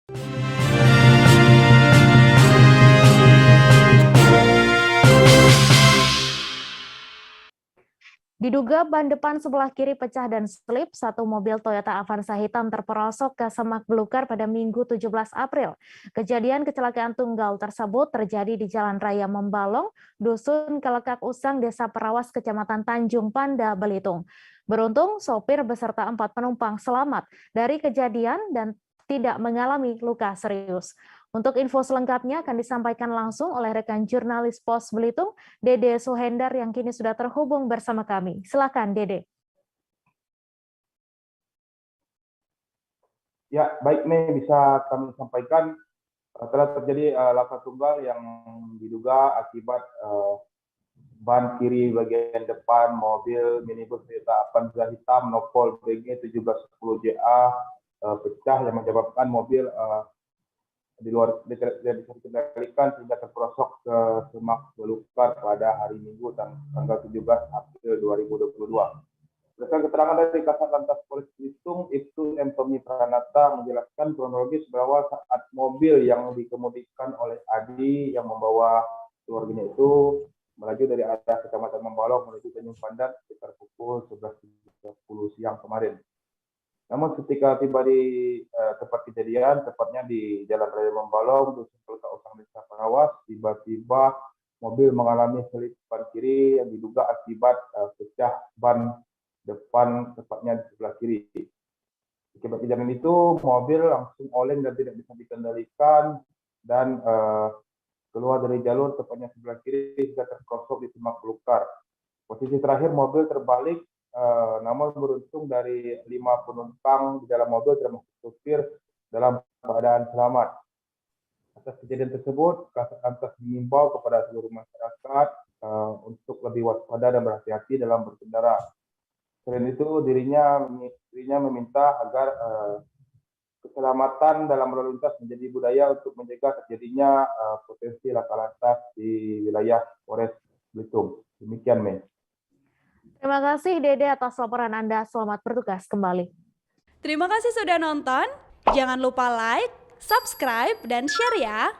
Diduga ban depan sebelah kiri pecah dan selip, satu mobil Toyota Avanza hitam terperosok ke semak belukar pada Minggu 17 April. Kejadian kecelakaan tunggal tersebut terjadi di Jalan Raya Membalong, Dusun Kelekak Usang, Desa Perawas, Kecamatan Tanjung Panda, Belitung. Beruntung, sopir beserta 4 penumpang selamat dari kejadian dan tidak mengalami luka serius. Untuk info selengkapnya akan disampaikan langsung oleh rekan jurnalis Pos Belitung, Dede Suhendar yang kini sudah terhubung bersama kami. Silakan, Dede. Ya, baik nih bisa kami sampaikan telah terjadi laka tunggal yang diduga akibat ban kiri bagian depan mobil minibus Toyota Avanza hitam Nopol BG 1710JA pecah yang menyebabkan mobil di luar tidak bisa dikendalikan sehingga terperosok ke semak belukar pada hari Minggu tanggal 17 April 2022. Berdasarkan keterangan dari Kasat Lantas Polres Belitung, Ibtu M. Tommy Pranata menjelaskan kronologis bahwa saat mobil yang dikemudikan oleh Adi yang membawa keluarganya itu melaju dari arah Kecamatan Membalong menuju Tanjung Pandan sekitar pukul 11.30 siang kemarin. Namun ketika tiba di tempat kejadian, tepatnya di Jalan Raya Membalong, Dusun Kelekak Usang, Desa Perawas, tiba-tiba mobil mengalami selip ban kiri yang diduga akibat pecah ban depan, tepatnya di sebelah kiri. Akibat kejadian itu, mobil langsung oleng dan tidak bisa dikendalikan dan keluar dari jalur, tepatnya sebelah kiri, hingga terperosok di semak belukar. Posisi terakhir mobil terbalik, namun beruntung dari 5 penumpang di dalam mobil termasuk supir dalam keadaan selamat. Atas kejadian tersebut, Kasat Lantas mengimbau kepada seluruh masyarakat untuk lebih waspada dan berhati-hati dalam berkendara. Selain itu, dirinya meminta agar keselamatan dalam lalu lintas menjadi budaya untuk mencegah terjadinya potensi laka lantas di wilayah Polres Belitung. Demikian, Mei. Terima kasih, Dede, atas laporan Anda. Selamat bertugas kembali. Terima kasih sudah nonton. Jangan lupa like, subscribe, dan share ya.